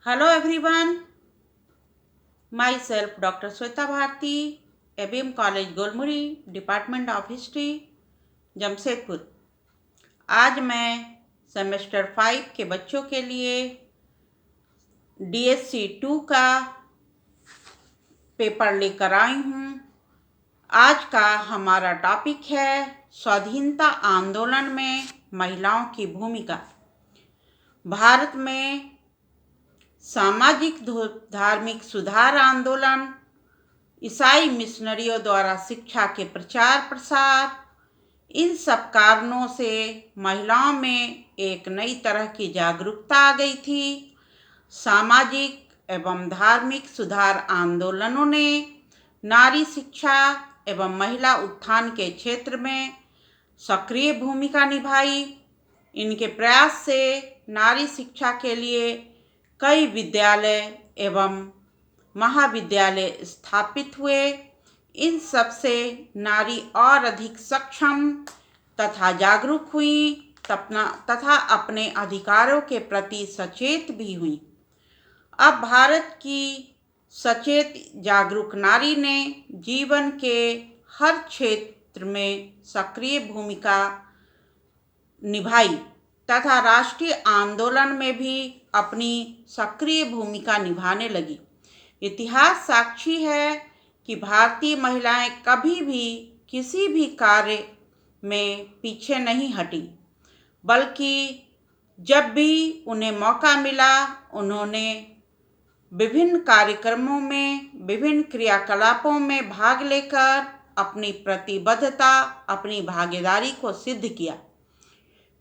Hello everyone, myself Dr. Sweta Bharti, ABM College Golmuri, Department of History, Jamshedpur. आज मैं semester 5 के बच्चों के लिए DSC 2 का पेपर लेकर आई हूँ। आज का हमारा टॉपिक है स्वाधीनता आंदोलन में महिलाओं की भूमिका। भारत में सामाजिक धार्मिक सुधार आंदोलन, ईसाई मिशनरियों द्वारा शिक्षा के प्रचार प्रसार, इन सब कारणों से महिलाओं में एक नई तरह की जागरूकता आ गई थी। सामाजिक एवं धार्मिक सुधार आंदोलनों ने नारी शिक्षा एवं महिला उत्थान के क्षेत्र में सक्रिय भूमिका निभाई। इनके प्रयास से नारी शिक्षा के लिए कई विद्यालय एवं महाविद्यालय स्थापित हुए। इन सब से नारी और अधिक सक्षम तथा जागरूक हुई तथा अपने अधिकारों के प्रति सचेत भी हुई। अब भारत की सचेत जागरूक नारी ने जीवन के हर क्षेत्र में सक्रिय भूमिका निभाई तथा राष्ट्रीय आंदोलन में भी अपनी सक्रिय भूमिका निभाने लगी। इतिहास साक्षी है कि भारतीय महिलाएं कभी भी किसी भी कार्य में पीछे नहीं हटी, बल्कि जब भी उन्हें मौका मिला उन्होंने विभिन्न कार्यक्रमों में, विभिन्न क्रियाकलापों में भाग लेकर अपनी प्रतिबद्धता, अपनी भागीदारी को सिद्ध किया।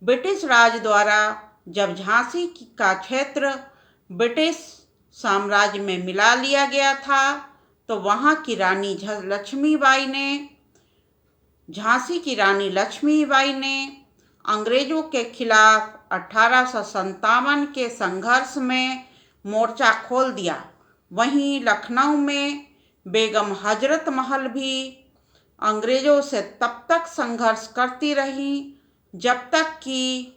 ब्रिटिश राज द्वारा जब झांसी का क्षेत्र ब्रिटिश साम्राज्य में मिला लिया गया था, तो वहाँ की रानी लक्ष्मीबाई ने, झांसी की रानी लक्ष्मीबाई ने अंग्रेजों के खिलाफ 1857 के संघर्ष में मोर्चा खोल दिया। वहीं लखनऊ में बेगम हजरत महल भी अंग्रेजों से तब तक संघर्ष करती रही जब तक कि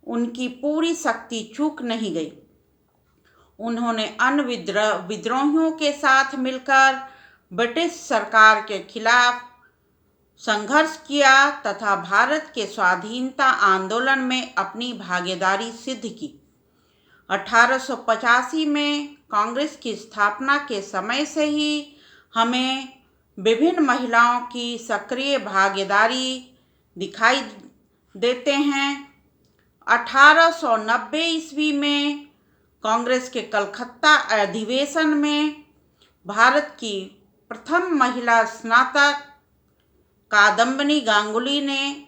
उनकी पूरी शक्ति चूक नहीं गई। उन्होंने अन्य विद्रोहियों के साथ मिलकर ब्रिटिश सरकार के खिलाफ संघर्ष किया तथा भारत के स्वाधीनता आंदोलन में अपनी भागीदारी सिद्ध की। 1885 में कांग्रेस की स्थापना के समय से ही हमें विभिन्न महिलाओं की सक्रिय भागीदारी दिखाई देते हैं। 1890 ईस्वी में कांग्रेस के कलकत्ता अधिवेशन में भारत की प्रथम महिला स्नातक कादम्बिनी गांगुली ने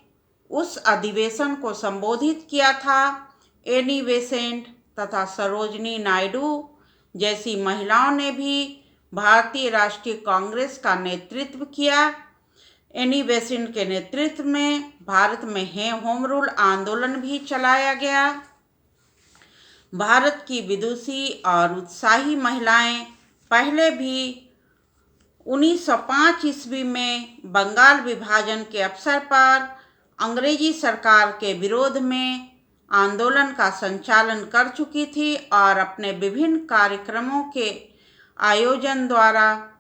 उस अधिवेशन को संबोधित किया था। एनी बेसेंट तथा सरोजनी नायडू जैसी महिलाओं ने भी भारतीय राष्ट्रीय कांग्रेस का नेतृत्व किया। एनी बेसेंट के नेतृत्व में भारत में होम रूल आंदोलन भी चलाया गया। भारत की विदुषी और उत्साही महिलाएं पहले भी 1905 ईस्वी में बंगाल विभाजन के अवसर पर अंग्रेजी सरकार के विरोध में आंदोलन का संचालन कर चुकी थी और अपने विभिन्न कार्यक्रमों के आयोजन द्वारा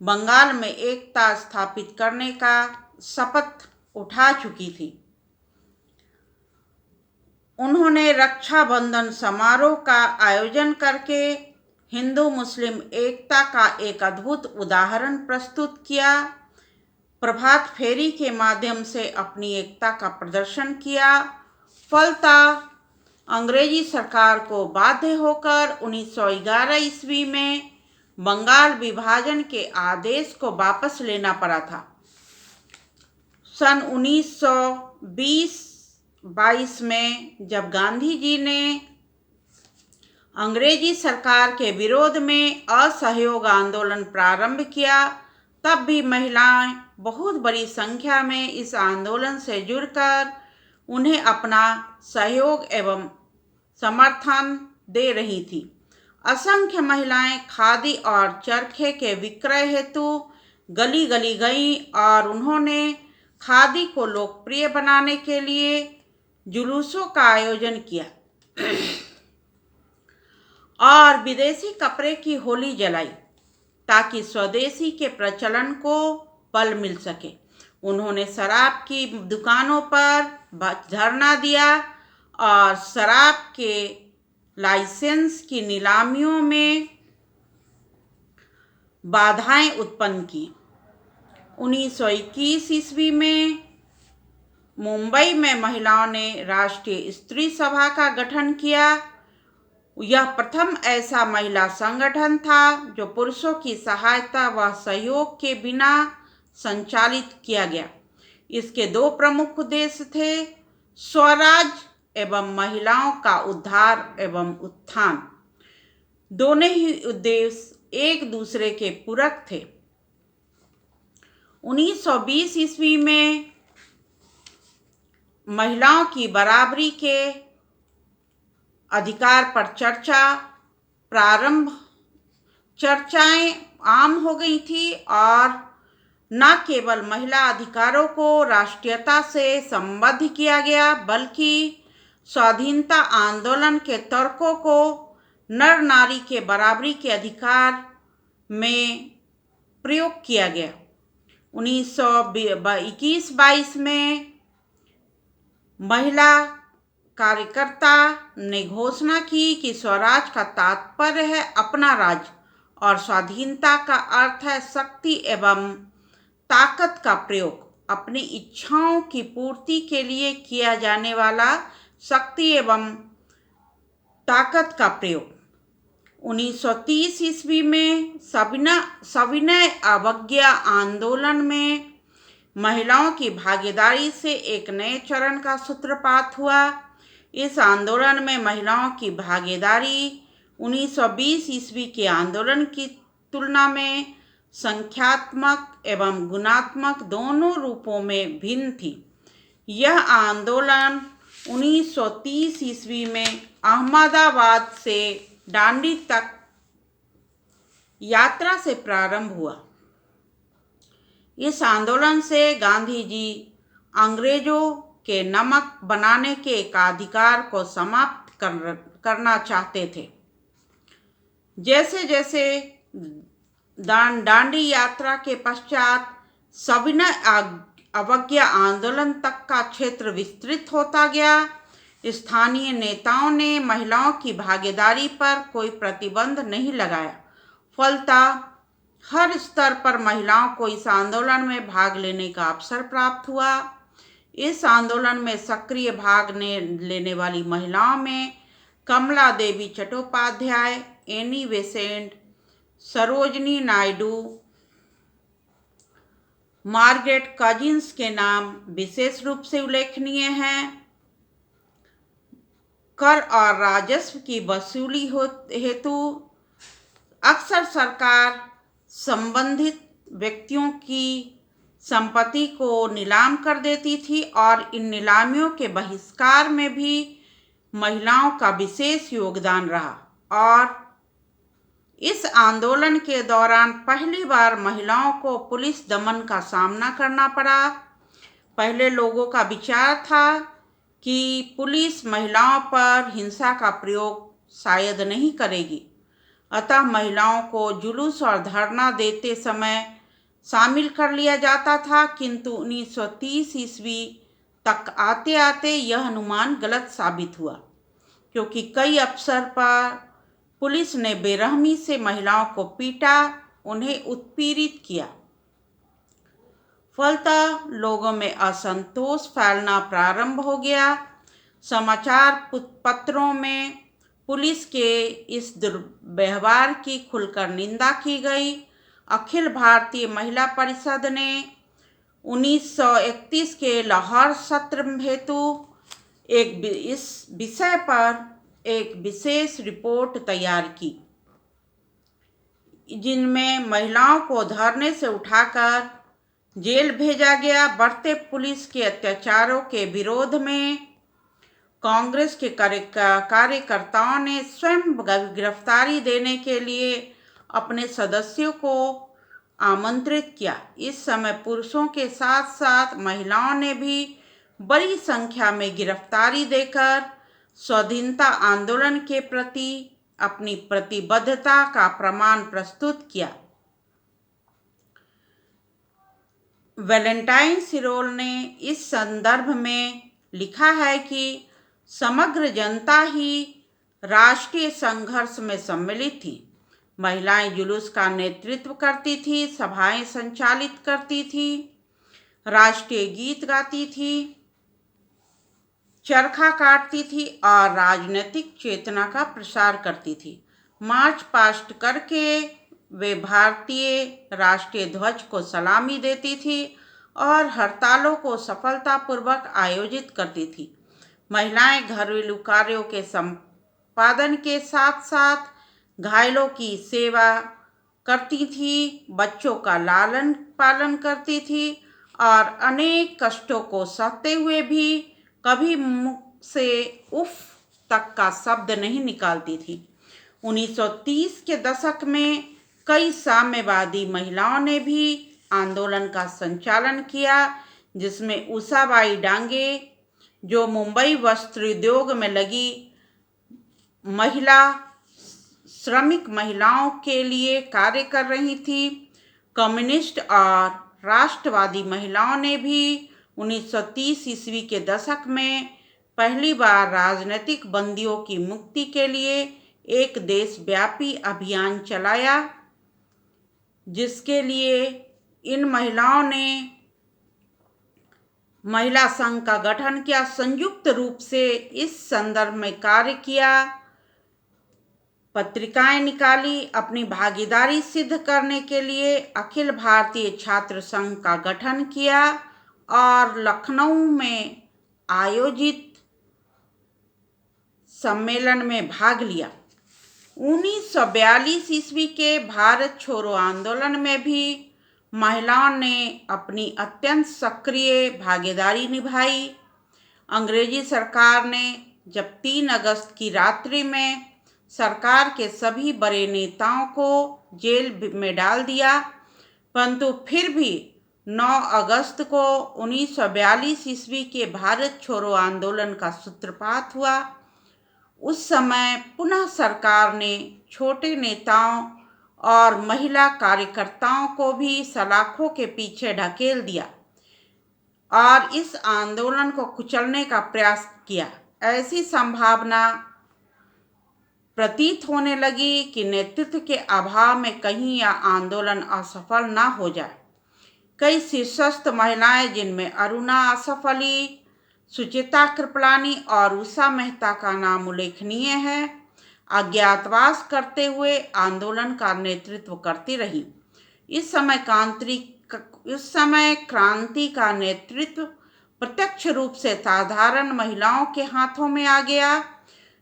बंगाल में एकता स्थापित करने का शपथ उठा चुकी थी। उन्होंने रक्षाबंधन समारोह का आयोजन करके हिंदू मुस्लिम एकता का एक अद्भुत उदाहरण प्रस्तुत किया। प्रभात फेरी के माध्यम से अपनी एकता का प्रदर्शन किया। फलतः अंग्रेजी सरकार को बाध्य होकर 1911 ईस्वी में बंगाल विभाजन के आदेश को वापस लेना पड़ा था। सन 1920-22 में जब गांधी जी ने अंग्रेजी सरकार के विरोध में असहयोग आंदोलन प्रारंभ किया, तब भी महिलाएं बहुत बड़ी संख्या में इस आंदोलन से जुड़कर उन्हें अपना सहयोग एवं समर्थन दे रही थी। असंख्य महिलाएं खादी और चरखे के विक्रय हेतु गली गली गईं और उन्होंने खादी को लोकप्रिय बनाने के लिए जुलूसों का आयोजन किया और विदेशी कपड़े की होली जलाई ताकि स्वदेशी के प्रचलन को बल मिल सके। उन्होंने शराब की दुकानों पर धरना दिया और शराब के लाइसेंस की नीलामियों में बाधाएं उत्पन्न की। 1921 ईस्वी में मुंबई में महिलाओं ने राष्ट्रीय स्त्री सभा का गठन किया। यह प्रथम ऐसा महिला संगठन था जो पुरुषों की सहायता व सहयोग के बिना संचालित किया गया। इसके दो प्रमुख उद्देश्य थे, स्वराज एवं महिलाओं का उद्धार एवं उत्थान। दोनों ही उद्देश्य एक दूसरे के पूरक थे। 1920 ईस्वी में महिलाओं की बराबरी के अधिकार पर चर्चाएं आम हो गई थी और न केवल महिला अधिकारों को राष्ट्रीयता से संबद्ध किया गया, बल्कि स्वाधीनता आंदोलन के तर्कों को नर नारी के बराबरी के अधिकार में प्रयोग किया गया। 1921-22 में महिला कार्यकर्ता ने घोषणा की कि स्वराज का तात्पर्य है अपना राज्य और स्वाधीनता का अर्थ है शक्ति एवं ताकत का प्रयोग, अपनी इच्छाओं की पूर्ति के लिए किया जाने वाला शक्ति एवं ताकत का प्रयोग। 1930 ईस्वी में सविनय अवज्ञा आंदोलन में महिलाओं की भागीदारी से एक नए चरण का सूत्रपात हुआ। इस आंदोलन में महिलाओं की भागीदारी 1920 ईस्वी के आंदोलन की तुलना में संख्यात्मक एवं गुणात्मक दोनों रूपों में भिन्न थी। यह आंदोलन 1930 ईस्वी में अहमदाबाद से दांडी तक यात्रा से प्रारंभ हुआ। इस आंदोलन से गांधी जी अंग्रेजों के नमक बनाने के एकाधिकार को समाप्त करना चाहते थे। जैसे जैसे दांडी यात्रा के पश्चात सविनय अवज्ञा आंदोलन तक का क्षेत्र विस्तृत होता गया, स्थानीय नेताओं ने महिलाओं की भागीदारी पर कोई प्रतिबंध नहीं लगाया। फलतः हर स्तर पर महिलाओं को इस आंदोलन में भाग लेने का अवसर प्राप्त हुआ। इस आंदोलन में सक्रिय भाग लेने वाली महिलाओं में Kamala Devi Chattopadhyay, Annie Besant, Sarojini Naidu, Margaret Cousins के नाम विशेष रूप से उल्लेखनीय हैं। कर और राजस्व की वसूली हेतु अक्सर सरकार संबंधित व्यक्तियों की संपत्ति को नीलाम कर देती थी और इन नीलामियों के बहिष्कार में भी महिलाओं का विशेष योगदान रहा। और इस आंदोलन के दौरान पहली बार महिलाओं को पुलिस दमन का सामना करना पड़ा। पहले लोगों का विचार था कि पुलिस महिलाओं पर हिंसा का प्रयोग शायद नहीं करेगी, अतः महिलाओं को जुलूस और धरना देते समय शामिल कर लिया जाता था। किंतु 1930 ईस्वी तक आते आते यह अनुमान गलत साबित हुआ, क्योंकि कई अवसर पर पुलिस ने बेरहमी से महिलाओं को पीटा, उन्हें उत्पीड़ित किया। फलतः लोगों में असंतोष फैलना प्रारंभ हो गया। समाचार पत्रों में पुलिस के इस दुर्व्यवहार की खुलकर निंदा की गई। अखिल भारतीय महिला परिषद ने 1931 के लाहौर सत्र हेतु इस विषय पर एक विशेष रिपोर्ट तैयार की, जिनमें महिलाओं को धरने से उठाकर जेल भेजा गया। बढ़ते पुलिस के अत्याचारों के विरोध में कांग्रेस के कार्यकर्ताओं ने स्वयं गिरफ्तारी देने के लिए अपने सदस्यों को आमंत्रित किया। इस समय पुरुषों के साथ साथ महिलाओं ने भी बड़ी संख्या में गिरफ्तारी देकर स्वाधीनता आंदोलन के प्रति अपनी प्रतिबद्धता का प्रमाण प्रस्तुत किया। वैलेंटाइन सिरोल ने इस संदर्भ में लिखा है कि समग्र जनता ही राष्ट्रीय संघर्ष में सम्मिलित थी। महिलाएं जुलूस का नेतृत्व करती थी, सभाएं संचालित करती थी, राष्ट्रीय गीत गाती थी, चरखा काटती थी और राजनीतिक चेतना का प्रसार करती थी। मार्च पास्ट करके वे भारतीय राष्ट्रीय ध्वज को सलामी देती थी और हड़तालों को सफलतापूर्वक आयोजित करती थी। महिलाएं घरेलू कार्यों के संपादन के साथ साथ घायलों की सेवा करती थी, बच्चों का लालन पालन करती थी और अनेक कष्टों को सहते हुए भी कभी मुख से उफ तक का शब्द नहीं निकालती थी। 1930 के दशक में कई साम्यवादी महिलाओं ने भी आंदोलन का संचालन किया, जिसमें उषाबाई डांगे, जो मुंबई वस्त्र उद्योग में लगी महिला श्रमिक महिलाओं के लिए कार्य कर रही थी, कम्युनिस्ट और राष्ट्रवादी महिलाओं ने भी 1930 ईस्वी के दशक में पहली बार राजनीतिक बंदियों की मुक्ति के लिए एक देशव्यापी अभियान चलाया, जिसके लिए इन महिलाओं ने महिला संघ का गठन किया, संयुक्त रूप से इस संदर्भ में कार्य किया, पत्रिकाएं निकाली। अपनी भागीदारी सिद्ध करने के लिए अखिल भारतीय छात्र संघ का गठन किया और लखनऊ में आयोजित सम्मेलन में भाग लिया। 1942 ईस्वी के भारत छोड़ो आंदोलन में भी महिलाओं ने अपनी अत्यंत सक्रिय भागीदारी निभाई। अंग्रेजी सरकार ने जब 3 अगस्त की रात्रि में सरकार के सभी बड़े नेताओं को जेल में डाल दिया, परंतु फिर भी 9 अगस्त को 1942 ईस्वी के भारत छोड़ो आंदोलन का सूत्रपात हुआ। उस समय पुनः सरकार ने छोटे नेताओं और महिला कार्यकर्ताओं को भी सलाखों के पीछे ढकेल दिया और इस आंदोलन को कुचलने का प्रयास किया। ऐसी संभावना प्रतीत होने लगी कि नेतृत्व के अभाव में कहीं यह आंदोलन असफल न हो जाए। कई शीर्षस्थ महिलाएं, जिनमें अरुणा आसफ अली, सुचिता कृपलानी और उषा मेहता का नाम उल्लेखनीय है, अज्ञातवास करते हुए आंदोलन का नेतृत्व करती रही। इस समय क्रांति का नेतृत्व प्रत्यक्ष रूप से साधारण महिलाओं के हाथों में आ गया,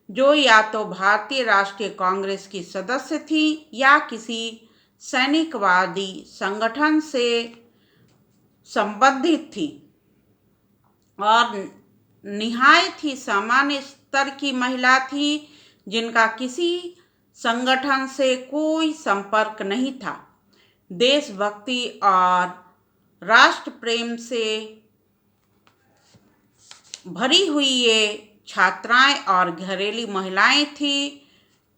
जो या तो भारतीय राष्ट्रीय कांग्रेस की सदस्य थी या किसी सैनिकवादी संगठन से संबंधित थी और निहायत ही सामान्य स्तर की महिला थी, जिनका किसी संगठन से कोई संपर्क नहीं था। देशभक्ति और राष्ट्र प्रेम से भरी हुई ये छात्राएं और घरेलू महिलाएं थी,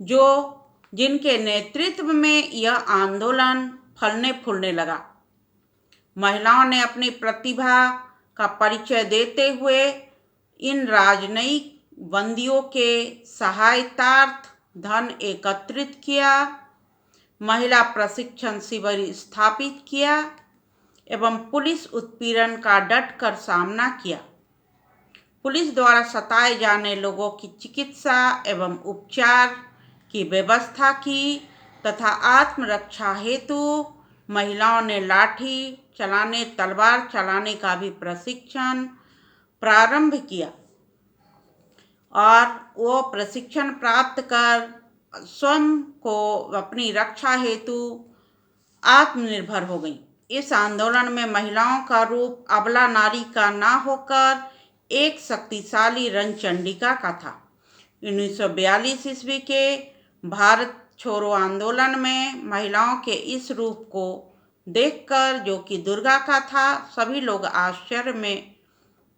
जिनके नेतृत्व में यह आंदोलन फलने फूलने लगा। महिलाओं ने अपनी प्रतिभा का परिचय देते हुए इन राजनयिक बंदियों के सहायतार्थ धन एकत्रित किया, महिला प्रशिक्षण शिविर स्थापित किया एवं पुलिस उत्पीड़न का डटकर सामना किया। पुलिस द्वारा सताए जाने लोगों की चिकित्सा एवं उपचार की व्यवस्था की तथा आत्मरक्षा हेतु महिलाओं ने लाठी चलाने, तलवार चलाने का भी प्रशिक्षण प्रारंभ किया और वो प्रशिक्षण प्राप्त कर स्वयं को अपनी रक्षा हेतु आत्मनिर्भर हो गई। इस आंदोलन में महिलाओं का रूप अबला नारी का ना होकर एक शक्तिशाली रणचंडिका का था। 1942 ईस्वी के भारत छोड़ो आंदोलन में महिलाओं के इस रूप को देखकर, जो कि दुर्गा का था, सभी लोग आश्चर्य में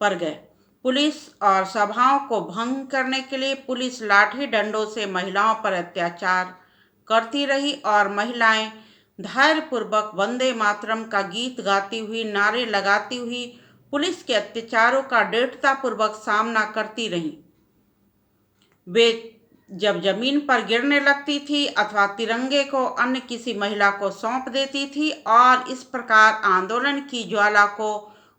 पड़ गए। पुलिस और सभाओं को भंग करने के लिए पुलिस लाठी डंडों से महिलाओं पर अत्याचार करती रही और महिलाएं धैर्यपूर्वक वंदे मातरम का गीत गाती हुई, नारे लगाती हुई पुलिस के अत्याचारों का दृढ़तापूर्वक सामना करती रहीं। वे जब जमीन पर गिरने लगती थी अथवा तिरंगे को अन्य किसी महिला को सौंप देती थी और इस प्रकार आंदोलन की ज्वाला को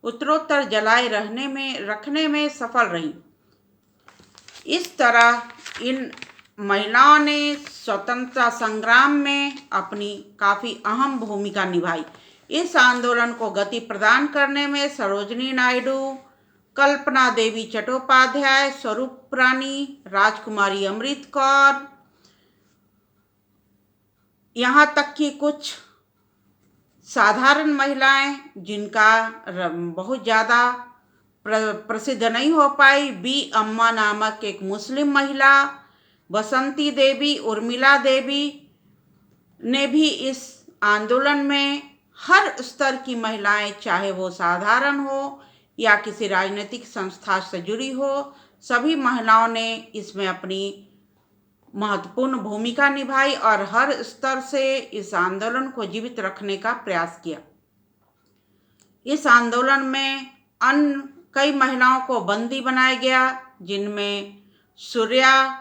उत्तरोत्तर जलाए रखने में सफल रही। इस तरह इन महिलाओं ने स्वतंत्रता संग्राम में अपनी काफ़ी अहम भूमिका निभाई। इस आंदोलन को गति प्रदान करने में सरोजिनी नायडू, कल्पना देवी चट्टोपाध्याय, स्वरूप रानी, राजकुमारी अमृत कौर, यहाँ तक कि कुछ साधारण महिलाएं जिनका बहुत ज़्यादा प्रसिद्ध नहीं हो पाई, बी अम्मा नामक एक मुस्लिम महिला, बसंती देवी, उर्मिला देवी ने भी इस आंदोलन में हर स्तर की महिलाएं, चाहे वो साधारण हो या किसी राजनीतिक संस्था से जुड़ी हो, सभी महिलाओं ने इसमें अपनी महत्वपूर्ण भूमिका निभाई और हर स्तर से इस आंदोलन को जीवित रखने का प्रयास किया। इस आंदोलन में अन्य कई महिलाओं को बंदी बनाया गया, जिनमें सूर्या,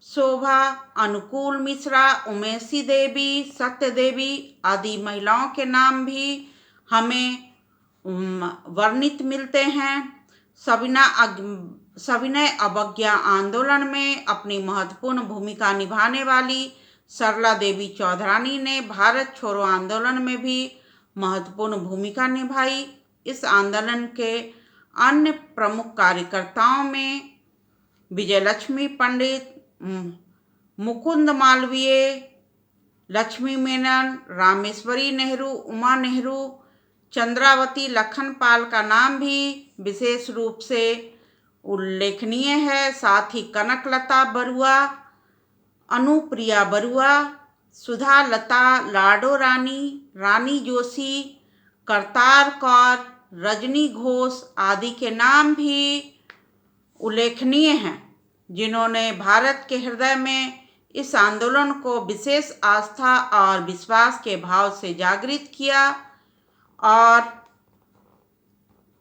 शोभा, अनुकूल मिश्रा, उमेशी देवी, सत्य देवी आदि महिलाओं के नाम भी हमें वर्णित मिलते हैं। सविनय अवज्ञा आंदोलन में अपनी महत्वपूर्ण भूमिका निभाने वाली सरला देवी चौधरानी ने भारत छोड़ो आंदोलन में भी महत्वपूर्ण भूमिका निभाई। इस आंदोलन के अन्य प्रमुख कार्यकर्ताओं में विजयलक्ष्मी पंडित, मुकुंद मालवीय, लक्ष्मी मेनन, रामेश्वरी नेहरू, उमा नेहरू, चंद्रावती लखनपाल का नाम भी विशेष रूप से उल्लेखनीय है। साथ ही कनकलता बरुआ, अनुप्रिया बरुआ, सुधा लता, लाडो रानी, रानी जोशी, करतार कौर, रजनी घोष आदि के नाम भी उल्लेखनीय हैं, जिन्होंने भारत के हृदय में इस आंदोलन को विशेष आस्था और विश्वास के भाव से जागृत किया और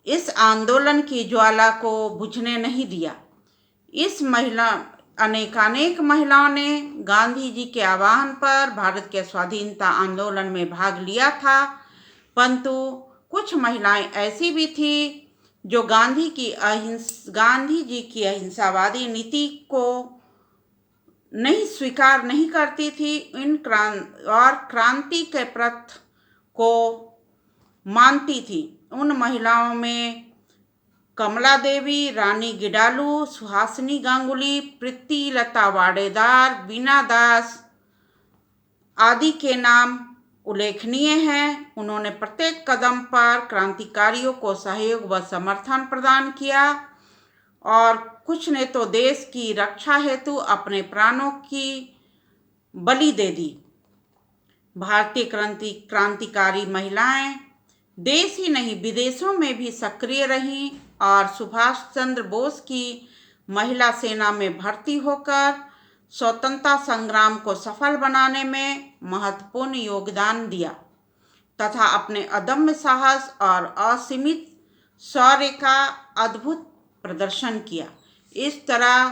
इस आंदोलन की ज्वाला को बुझने नहीं दिया। अनेकानेक महिलाओं ने गांधी जी के आह्वान पर भारत के स्वाधीनता आंदोलन में भाग लिया था, परंतु कुछ महिलाएं ऐसी भी थी जो गांधी जी की अहिंसावादी नीति को स्वीकार नहीं करती थी और क्रांति के प्रथ को मानती थी। उन महिलाओं में कमला देवी, रानी गिडालू, सुहासिनी गांगुली, प्रीति लता वाडेदार, बीना दास आदि के नाम उल्लेखनीय हैं। उन्होंने प्रत्येक कदम पर क्रांतिकारियों को सहयोग व समर्थन प्रदान किया और कुछ ने तो देश की रक्षा हेतु अपने प्राणों की बलि दे दी। भारतीय क्रांतिकारी महिलाएं देश ही नहीं विदेशों में भी सक्रिय रहीं और सुभाष चंद्र बोस की महिला सेना में भर्ती होकर स्वतंत्रता संग्राम को सफल बनाने में महत्वपूर्ण योगदान दिया तथा अपने अदम्य साहस और असीमित शौर्य का अद्भुत प्रदर्शन किया। इस तरह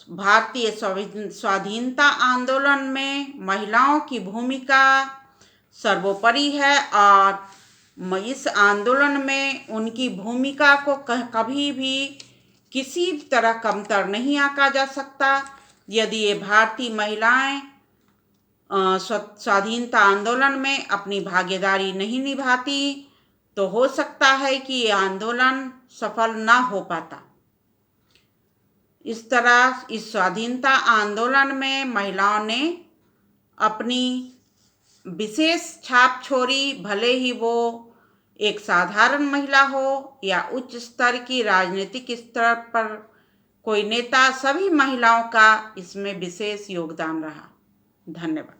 भारतीय स्वाधीनता आंदोलन में महिलाओं की भूमिका सर्वोपरि है और इस आंदोलन में उनकी भूमिका को कभी भी किसी तरह कमतर नहीं आंका जा सकता। यदि ये भारतीय महिलाएं स्वाधीनता आंदोलन में अपनी भागीदारी नहीं निभाती तो हो सकता है कि ये आंदोलन सफल ना हो पाता। इस तरह इस स्वाधीनता आंदोलन में महिलाओं ने अपनी विशेष छाप छोड़ी, भले ही वो एक साधारण महिला हो या उच्च स्तर की राजनीतिक स्तर पर कोई नेता, सभी महिलाओं का इसमें विशेष योगदान रहा। धन्यवाद।